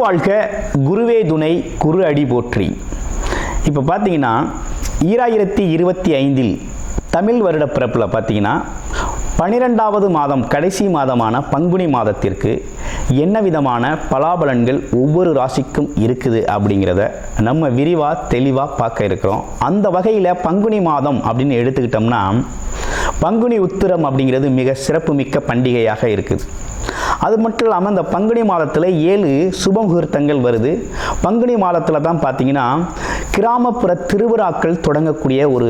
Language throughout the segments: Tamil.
வாழ்க, குருவே துணை, குரு அடி போற்றி. இப்போ பார்த்தீங்கன்னா 2025 தமிழ் வருட பிறப்பில் பார்த்தீங்கன்னா 12வது மாதம் கடைசி மாதமான பங்குனி மாதத்திற்கு என்ன விதமான பலாபலன்கள் ஒவ்வொரு ராசிக்கும் இருக்குது அப்படிங்கிறத நம்ம விரிவாக தெளிவாக பார்க்க இருக்கிறோம். அந்த வகையில் பங்குனி மாதம் அப்படின்னு எடுத்துக்கிட்டோம்னா பங்குனி உத்திரம் அப்படிங்கிறது மிக சிறப்புமிக்க பண்டிகையாக இருக்குது. அது மட்டும் இல்லாமல் இந்த பங்குனி மாதத்தில் 7 சுப முகூர்த்தங்கள் வருது. பங்குனி மாதத்தில் தான் பார்த்தீங்கன்னா கிராமப்புற திருவிழாக்கள் தொடங்கக்கூடிய ஒரு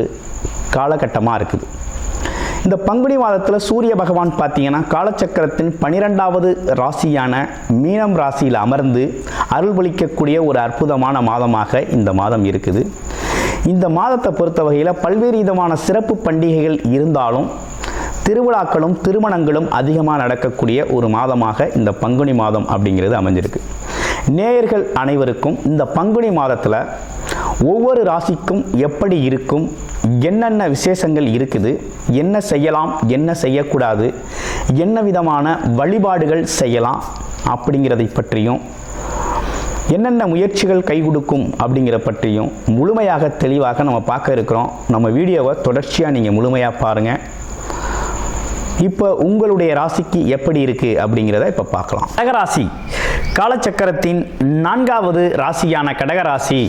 காலகட்டமாக இருக்குது. இந்த பங்குனி மாதத்தில் சூரிய பகவான் பார்த்தீங்கன்னா காலச்சக்கரத்தின் 12வது ராசியான மீனம் ராசியில் அமர்ந்து அருள்பளிக்கக்கூடிய ஒரு அற்புதமான மாதமாக இந்த மாதம் இருக்குது. இந்த மாதத்தை பொறுத்த வகையில் பல்வேறு விதமான சிறப்பு பண்டிகைகள் இருந்தாலும் திருவிழாக்களும் திருமணங்களும் அதிகமாக நடக்கக்கூடிய ஒரு மாதமாக இந்த பங்குனி மாதம் அப்படிங்கிறது அமைஞ்சிருக்கு. நேயர்கள் அனைவருக்கும் இந்த பங்குனி மாதத்தில் ஒவ்வொரு ராசிக்கும் எப்படி இருக்கும், என்னென்ன விசேஷங்கள் இருக்குது, என்ன செய்யலாம், என்ன செய்யக்கூடாது, என்ன விதமான வழிபாடுகள் செய்யலாம் அப்படிங்கிறதை பற்றியும், என்னென்ன முயற்சிகள் கை கொடுக்கும் அப்படிங்கிற பற்றியும் முழுமையாக தெளிவாக நம்ம பார்க்க இருக்கிறோம். நம்ம வீடியோவை தொடர்ச்சியாக நீங்கள் முழுமையாக பாருங்கள். இப்போ உங்களுடைய ராசிக்கு எப்படி இருக்குது அப்படிங்கிறத இப்போ பார்க்கலாம். கடகராசி காலச்சக்கரத்தின் 4வது ராசியான கடகராசி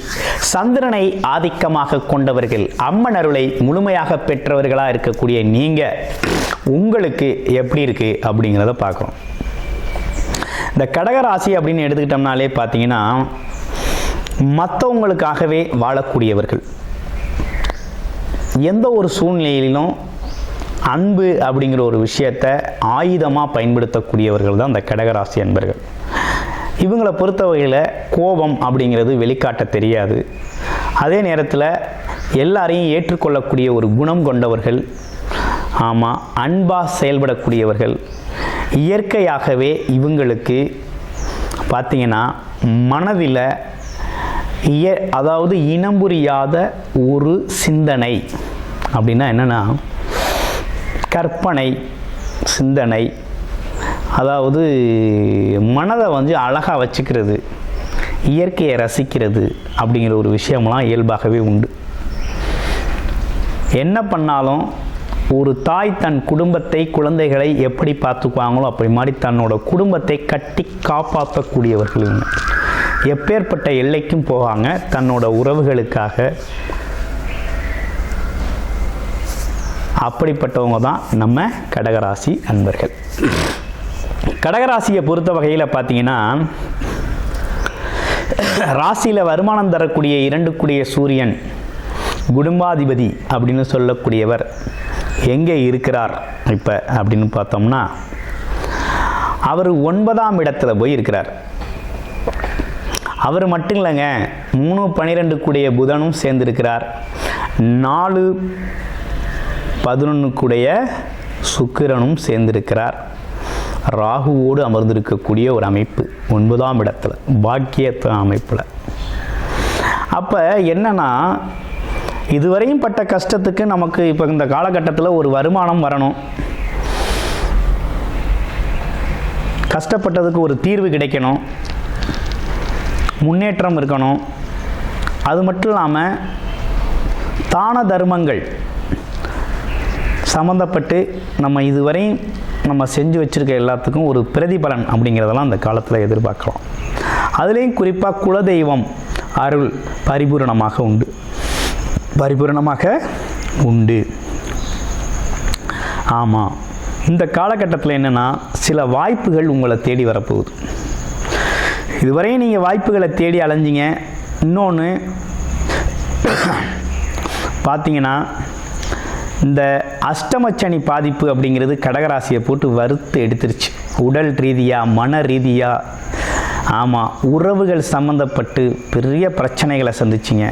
சந்திரனை ஆதிக்கமாக கொண்டவர்கள், அம்மன் அருளை முழுமையாக பெற்றவர்களாக இருக்கக்கூடிய நீங்கள் உங்களுக்கு எப்படி இருக்குது அப்படிங்கிறத பார்க்குறோம். இந்த கடகராசி அப்படின்னு எடுத்துக்கிட்டோம்னாலே பார்த்தீங்கன்னா மற்றவங்களுக்காகவே வாழக்கூடியவர்கள், எந்த ஒரு சூழ்நிலையிலும் அன்பு அப்படிங்கிற ஒரு விஷயத்தை ஆயுதமாக பயன்படுத்தக்கூடியவர்கள் தான் இந்த கடகராசி அன்பர்கள். இவங்களை பொறுத்த வகையில் கோபம் அப்படிங்கிறது வெளிக்காட்ட தெரியாது. அதே நேரத்தில் எல்லாரையும் ஏற்றுக்கொள்ளக்கூடிய ஒரு குணம் கொண்டவர்கள். ஆமாம், அன்பாக செயல்படக்கூடியவர்கள். இயற்கையாகவே இவங்களுக்கு பார்த்திங்கன்னா மனதில் அதாவது இனம் புரியாத ஒரு சிந்தனை அப்படின்னா என்னென்னா கற்பனை சிந்தனை, அதாவது மனதை அழகாக வச்சுக்கிறது, இயற்கையை ரசிக்கிறது அப்படிங்கிற ஒரு விஷயம்லாம் இயல்பாகவே உண்டு. என்ன பண்ணாலும் ஒரு தாய் தன் குடும்பத்தை, குழந்தைகளை எப்படி பார்த்துக்குவாங்களோ அப்படி மாதிரி தன்னோட குடும்பத்தை கட்டி காப்பாற்றக்கூடியவர்கள். எப்பேற்பட்ட எல்லைக்கும் போவாங்க தன்னோட உறவுகளுக்காக. அப்படிப்பட்டவங்க தான் நம்ம கடகராசி அன்பர்கள். கடகராசியை பொறுத்த வகையில் பார்த்தீங்கன்னா ராசியில் வருமானம் தரக்கூடிய 2 கூடிய சூரியன் குடும்பாதிபதி அப்படின்னு சொல்லக்கூடியவர் எங்கே இருக்கிறார் இப்போ அப்படின்னு பார்த்தோம்னா அவர் 9ஆம் இடத்துல போய் இருக்கிறார். அவர் மட்டும் இல்லைங்க, 3, 12 கூடிய புதனும் சேர்ந்திருக்கிறார். 4, 11 கூடிய சுக்கிரனும் சேர்ந்திருக்கிறார். ராகுவோடு அமர்ந்திருக்கக்கூடிய ஒரு அமைப்பு 9ஆம் இடத்துல பாக்கியத்த அமைப்பில். அப்போ என்னன்னா இதுவரையும் பட்ட கஷ்டத்துக்கு நமக்கு இப்போ இந்த காலகட்டத்தில் ஒரு வருமானம் வரணும், கஷ்டப்பட்டதுக்கு ஒரு தீர்வு கிடைக்கணும், முன்னேற்றம் இருக்கணும். அது மட்டும் இல்லாமல் தான தர்மங்கள் சம்மந்தப்பட்டு நம்ம இதுவரையும் நம்ம செஞ்சு வச்சுருக்க எல்லாத்துக்கும் ஒரு பிரதிபலன் அப்படிங்கிறதெல்லாம் அந்த காலத்தில் எதிர்பார்க்கலாம். அதுலேயும் குறிப்பாக குலதெய்வம் அருள் பரிபூரணமாக உண்டு. ஆமாம், இந்த காலகட்டத்தில் என்னென்னா சில வாய்ப்புகள் உங்களை தேடி வரப்போகுது. இதுவரையும் நீங்கள் வாய்ப்புகளை தேடி அலைஞ்சிங்க. இன்னொன்று பார்த்தீங்கன்னா இந்த அஷ்டமச்சனி பாதிப்பு அப்படிங்கிறது கடகராசியை போட்டு வறுத்து எடுத்துருச்சு. உடல் ரீதியாக, மன ரீதியாக, ஆமாம், உறவுகள் சம்மந்தப்பட்டு பெரிய பிரச்சனைகளை சந்திச்சிங்க.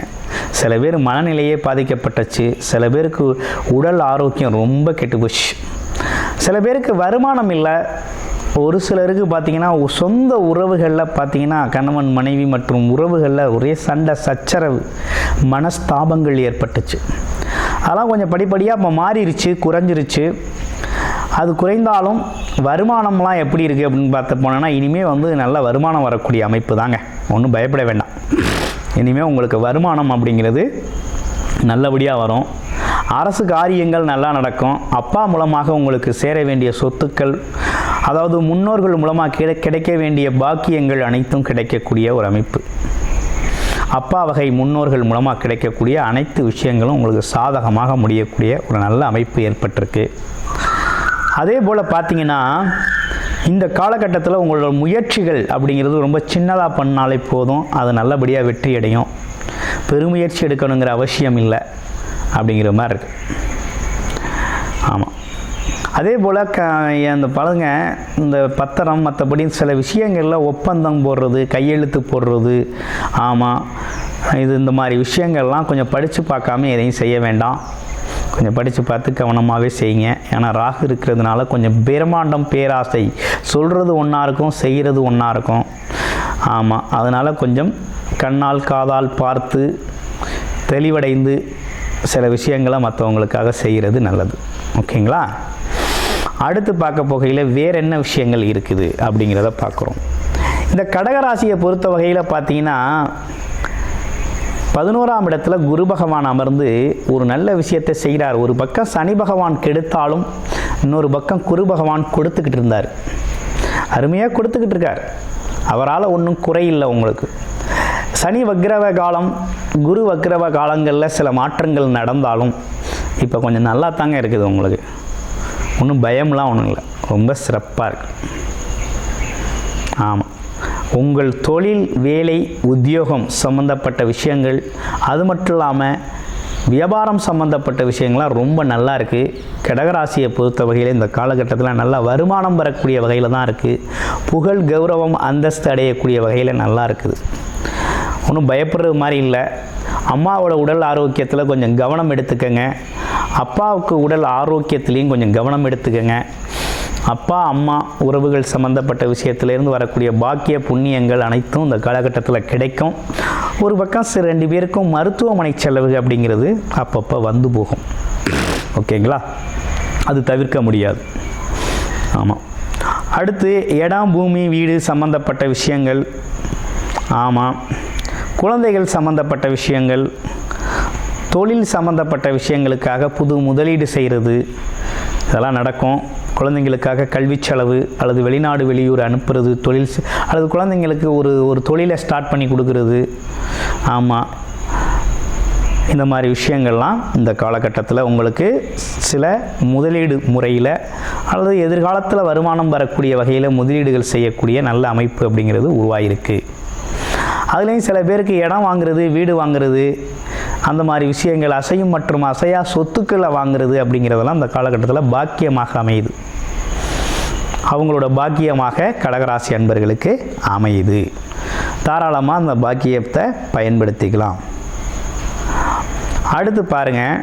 சில பேர் மனநிலையே பாதிக்கப்பட்டுச்சு. சில பேருக்கு உடல் ஆரோக்கியம் ரொம்ப கெட்டு போச்சு. சில பேருக்கு வருமானம் இல்லை. ஒரு சிலருக்கு பார்த்திங்கன்னா சொந்த உறவுகளில் பார்த்திங்கன்னா கணவன் மனைவி மற்றும் உறவுகளில் ஒரே சண்டை சச்சரவு மனஸ்தாபங்கள் ஏற்பட்டுச்சு. அதெல்லாம் கொஞ்சம் படிப்படியாக இப்போ மாறிடுச்சு, குறைஞ்சிருச்சு. அது குறைந்தாலும் வருமானம்லாம் எப்படி இருக்குது அப்படின்னு பார்த்து போனோன்னா இனிமேல் வந்து நல்ல வருமானம் வரக்கூடிய அமைப்பு தாங்க, ஒன்றும் பயப்பட வேண்டாம். இனிமேல் உங்களுக்கு வருமானம் அப்படிங்கிறது நல்லபடியாக வரும். அரசு காரியங்கள் நல்லா நடக்கும். அப்பா மூலமாக உங்களுக்கு சேர வேண்டிய சொத்துக்கள், அதாவது முன்னோர்கள் மூலமாக கிடைக்க வேண்டிய பாக்கியங்கள் அனைத்தும் கிடைக்கக்கூடிய ஒரு அமைப்பு. அப்பா வகை முன்னோர்கள் மூலமாக கிடைக்கக்கூடிய அனைத்து விஷயங்களும் உங்களுக்கு சாதகமாக முடியக்கூடிய ஒரு நல்ல அமைப்பு ஏற்பட்டிருக்கு. அதே போல் பார்த்தீங்கன்னா இந்த காலகட்டத்தில் உங்களோட முயற்சிகள் அப்படிங்கிறது ரொம்ப சின்னதாக பண்ணாலே போதும், அது நல்லபடியாக வெற்றி அடையும். பெருமுயற்சி எடுக்கணுங்கிற அவசியம் இல்லை அப்படிங்கிற மாதிரி இருக்குது. ஆமாம். அதே போல் அந்த பழங்க இந்த பத்திரம் மற்றபடி சில விஷயங்களில் ஒப்பந்தம் போடுறது, கையெழுத்து போடுறது, ஆமாம், இந்த மாதிரி விஷயங்கள்லாம் கொஞ்சம் படித்து பார்க்காம எதையும் செய்ய வேண்டாம். கொஞ்சம் படித்து பார்த்து கவனமாகவே செய்யுங்க. ஏன்னா ராகு இருக்கிறதுனால கொஞ்சம் பிரம்மாண்டம், பேராசை, சொல்கிறது ஒன்றா இருக்கும், செய்கிறது ஒன்றா இருக்கும். ஆமாம், அதனால் கொஞ்சம் கண்ணால் காதால் பார்த்து தெளிவடைந்து சில விஷயங்களை மற்றவங்களுக்காக செய்கிறது நல்லது. ஓகேங்களா? அடுத்து பார்க்க போகையில் வேறு என்ன விஷயங்கள் இருக்குது அப்படிங்கிறத பார்க்குறோம். இந்த கடகராசியை பொறுத்த வகையில் பார்த்தீங்கன்னா 11ஆம் இடத்துல குரு பகவான் அமர்ந்து ஒரு நல்ல விஷயத்தை செய்கிறார். ஒரு பக்கம் சனி பகவான் கெடுத்தாலும் இன்னொரு பக்கம் குரு பகவான் கொடுத்துக்கிட்டு இருந்தார். அருமையாக கொடுத்துக்கிட்டு இருக்கார். அவரால் ஒன்றும் குறையில்லை உங்களுக்கு. சனி வக்ரவ காலம், குரு வக்ரவ காலங்களில் சில மாற்றங்கள் நடந்தாலும் இப்போ கொஞ்சம் நல்லா தாங்க இருக்குது உங்களுக்கு. ஒன்றும் பயம்லாம் ஒன்றும் இல்லை, ரொம்ப சிறப்பாக இருக்குது. ஆமாம், உங்கள் தொழில், வேலை, உத்தியோகம் சம்மந்தப்பட்ட விஷயங்கள், அது மட்டும் இல்லாமல் வியாபாரம் சம்மந்தப்பட்ட விஷயங்கள்லாம் ரொம்ப நல்லா இருக்குது. கடகராசியை பொறுத்த வகையில் இந்த காலகட்டத்தில் நல்லா வருமானம் வரக்கூடிய வகையில் தான் இருக்குது. புகழ், கௌரவம், அந்தஸ்து அடையக்கூடிய வகையில் நல்லா இருக்குது. ஒன்றும் பயப்படுறது மாதிரி இல்லை. அம்மாவோட உடல் ஆரோக்கியத்தில் கொஞ்சம் கவனம் எடுத்துக்கங்க. அப்பாவுக்கு உடல் ஆரோக்கியத்துலேயும் கொஞ்சம் கவனம் எடுத்துக்கங்க. அப்பா அம்மா உறவுகள் சம்மந்தப்பட்ட விஷயத்திலேருந்து வரக்கூடிய பாக்கிய புண்ணியங்கள் அனைத்தும் இந்த காலகட்டத்தில் கிடைக்கும். ஒரு பக்கம் 2 பேருக்கும் மருத்துவமனை செலவு அப்படிங்கிறது அப்பப்போ வந்து போகும். ஓகேங்களா? அது தவிர்க்க முடியாது. ஆமாம். அடுத்து இடம், பூமி, வீடு சம்மந்தப்பட்ட விஷயங்கள், ஆமாம், குழந்தைகள் சம்மந்தப்பட்ட விஷயங்கள், தொழில் சம்மந்தப்பட்ட விஷயங்களுக்காக புது முதலீடு செய்கிறது, இதெல்லாம் நடக்கும். குழந்தைங்களுக்காக கல்வி செலவு அல்லது வெளிநாடு வெளியூர் அனுப்புறது, தொழில் அல்லது குழந்தைங்களுக்கு ஒரு தொழிலை ஸ்டார்ட் பண்ணி கொடுக்கறது, ஆமாம், இந்த மாதிரி விஷயங்கள்லாம் இந்த காலகட்டத்தில் உங்களுக்கு சில முதலீடு முறையில் அல்லது எதிர்காலத்தில் வருமானம் வரக்கூடிய வகையில் முதலீடுகள் செய்யக்கூடிய நல்ல அமைப்பு அப்படிங்கிறது உருவாகிருக்கு. அதுலேயும் சில பேருக்கு இடம் வாங்குறது, வீடு வாங்குறது, அந்த மாதிரி விஷயங்கள், அசையும் மற்றும் அசையா சொத்துக்களை வாங்குறது அப்படிங்கிறதெல்லாம் இந்த காலகட்டத்தில் பாக்கியமாக அமையுது. அவங்களோட பாக்கியமாக கடகராசி அன்பர்களுக்கு அமையுது. தாராளமாக அந்த பாக்கியத்தை பயன்படுத்திக்கலாம். அடுத்து பாருங்கள்,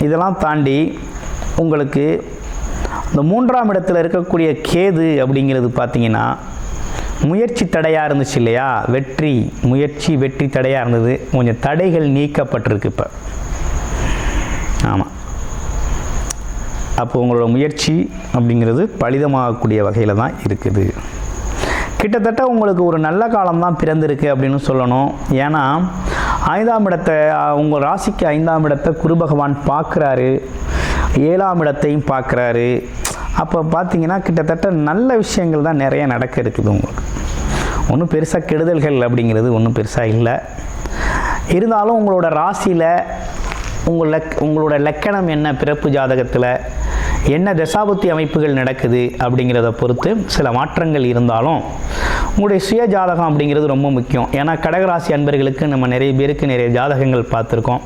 இதெல்லாம் தாண்டி உங்களுக்கு இந்த 3ஆம் இடத்துல இருக்கக்கூடிய கேது அப்படிங்கிறது பார்த்தீங்கன்னா முயற்சி தடையாக இருந்துச்சு இல்லையா, வெற்றி தடையாக இருந்தது. கொஞ்சம் தடைகள் நீக்கப்பட்டிருக்கு இப்போ. ஆமாம், அப்போ உங்களோட முயற்சி அப்படிங்கிறது பலிதமாகக்கூடிய வகையில் தான் இருக்குது. கிட்டத்தட்ட உங்களுக்கு ஒரு நல்ல காலம்தான் பிறந்திருக்கு அப்படின்னு சொல்லணும். ஏன்னா 5ஆம் இடத்தை, உங்கள் ராசிக்கு 5ஆம் இடத்தை குரு பகவான் பார்க்குறாரு, 7ஆம் இடத்தையும் பார்க்குறாரு. அப்போ பார்த்தீங்கன்னா கிட்டத்தட்ட நல்ல விஷயங்கள் தான் நிறைய நடக்க இருக்குது உங்களுக்கு. ஒன்றும் பெருசாக கெடுதல்கள் அப்படிங்கிறது ஒன்றும் பெருசாக இல்லை. இருந்தாலும் உங்களோட ராசியில் உங்களோட லக்கணம் என்ன, பிறப்பு ஜாதகத்தில் என்ன தசாபுத்தி அமைப்புகள் நடக்குது அப்படிங்கிறத பொறுத்து சில மாற்றங்கள் இருந்தாலும் உங்களுடைய சுய ஜாதகம் அப்படிங்கிறது ரொம்ப முக்கியம். ஏன்னா கடகராசி அன்பர்களுக்கு நம்ம நிறைய பேருக்கு நிறைய ஜாதகங்கள் பார்த்துருக்கோம்.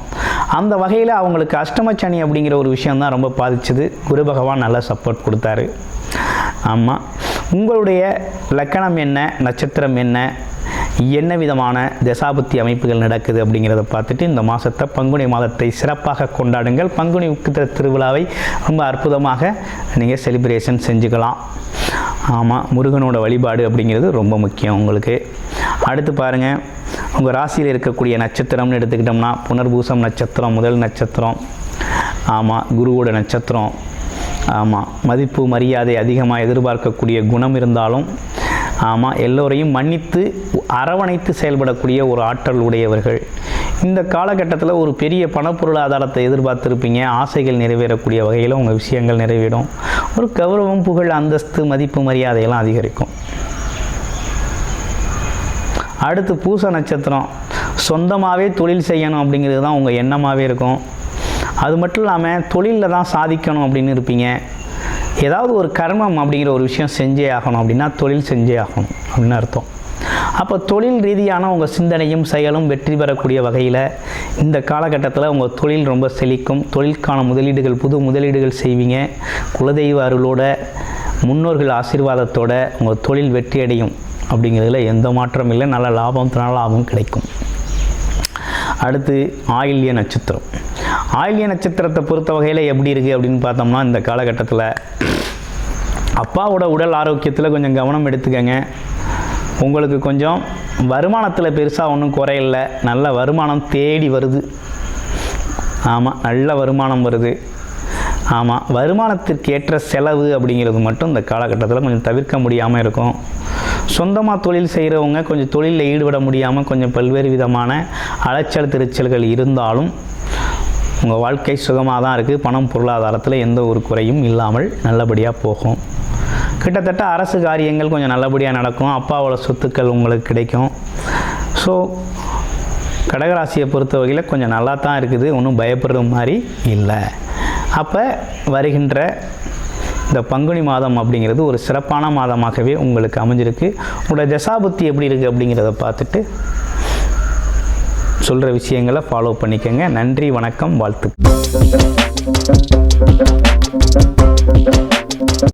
அந்த வகையில் அவங்களுக்கு அஷ்டமச்சனி அப்படிங்கிற ஒரு விஷயந்தான் ரொம்ப பாதிச்சுது. குரு பகவான் நல்லா சப்போர்ட் கொடுத்தாரு. ஆமாம், உங்களுடைய லக்கணம் என்ன, நட்சத்திரம் என்ன விதமான தசாபுத்தி அமைப்புகள் நடக்குது அப்படிங்கிறத பார்த்துட்டு இந்த மாதத்தை, பங்குனி மாதத்தை சிறப்பாக கொண்டாடுங்கள். பங்குனி உக்கிர திருவிழாவை ரொம்ப அற்புதமாக நீங்கள் செலிப்ரேஷன் செஞ்சுக்கலாம். ஆமாம், முருகனோட வழிபாடு அப்படிங்கிறது ரொம்ப முக்கியம் உங்களுக்கு. அடுத்து பாருங்கள், உங்கள் ராசியில் இருக்கக்கூடிய நட்சத்திரம்னு எடுத்துக்கிட்டோம்னா புனர்பூசம் நட்சத்திரம் முதல் நட்சத்திரம். ஆமாம், குருவோட நட்சத்திரம். ஆமாம், மதிப்பு மரியாதை அதிகமாக எதிர்பார்க்கக்கூடிய குணம் இருந்தாலும் ஆமாம், எல்லோரையும் மன்னித்து அரவணைத்து செயல்படக்கூடிய ஒரு ஆற்றல் உடையவர்கள். இந்த காலகட்டத்தில் ஒரு பெரிய பணப்பொருளாதாரத்தை எதிர்பார்த்துருப்பீங்க. ஆசைகள் நிறைவேறக்கூடிய வகையில் உங்கள் விஷயங்கள் நிறைவேறும். ஒரு கௌரவம், புகழ், அந்தஸ்து, மதிப்பு மரியாதையெல்லாம் அதிகரிக்கும். அடுத்து பூச நட்சத்திரம். சொந்தமாகவே தொழில் செய்யணும் அப்படிங்கிறது தான் உங்கள் எண்ணமாகவே இருக்கும். அது மட்டும் இல்லாமல் தொழிலில் தான் சாதிக்கணும் அப்படின்னு இருப்பீங்க. ஏதாவது ஒரு கர்மம் அப்படிங்கிற ஒரு விஷயம் செஞ்சே ஆகணும் அப்படின்னா தொழில் செஞ்சே ஆகணும் அப்படின்னு அர்த்தம். அப்போ தொழில் ரீதியான உங்கள் சிந்தனையும் செயலும் வெற்றி பெறக்கூடிய வகையில் இந்த காலகட்டத்தில் உங்கள் தொழில் ரொம்ப செழிக்கும். தொழிலுக்கான முதலீடுகள், புது முதலீடுகள் செய்வீங்க. குலதெய்வ அருளோட, முன்னோர்கள் ஆசீர்வாதத்தோட உங்கள் தொழில் வெற்றி அடையும் அப்படிங்கிறதுல எந்த மாற்றம் இல்லை. நல்ல லாபம் கிடைக்கும். அடுத்து ஆயில்ய நட்சத்திரம். ஆயில்ய நட்சத்திரத்தை பொறுத்த வகையில் எப்படி இருக்குது அப்படின்னு பார்த்தோம்னா, இந்த காலகட்டத்தில் அப்பாவோட உடல் ஆரோக்கியத்தில் கொஞ்சம் கவனம் எடுத்துக்கங்க. உங்களுக்கு கொஞ்சம் வருமானத்தில் பெருசாக ஒன்றும் குறையில்லை. நல்ல வருமானம் தேடி வருது. ஆமாம், நல்ல வருமானம் வருது. ஆமாம், வருமானத்திற்கு ஏற்ற செலவு அப்படிங்கிறது மட்டும் இந்த காலகட்டத்தில் கொஞ்சம் தவிர்க்க முடியாமல் இருக்கும். சொந்தமாக தொழில் செய்கிறவங்க கொஞ்சம் தொழிலில் ஈடுபட முடியாமல் கொஞ்சம் பல்வேறு விதமான அலைச்சல் திருச்சல்கள் இருந்தாலும் உங்கள் வாழ்க்கை சுகமாக தான் இருக்குது. பணம் பொருளாதாரத்தில் எந்த ஒரு குறையும் இல்லாமல் நல்லபடியாக போகும். கிட்டத்தட்ட அரசு காரியங்கள் கொஞ்சம் நல்லபடியாக நடக்கும். அப்பாவோட சொத்துக்கள் உங்களுக்கு கிடைக்கும். ஸோ கடகராசியை பொறுத்த வகையில் கொஞ்சம் நல்லா தான் இருக்குது. ஒன்றும் பயப்படுற மாதிரி இல்லை. அப்போ வருகின்ற இந்த பங்குனி மாதம் அப்படிங்கிறது ஒரு சிறப்பான மாதமாகவே உங்களுக்கு அமைஞ்சிருக்கு. உங்களோட தசாபுத்தி எப்படி இருக்குது அப்படிங்கிறத பார்த்துட்டு சொல்கிற விஷயங்களை ஃபாலோ பண்ணிக்கோங்க. நன்றி, வணக்கம், வாழ்த்து.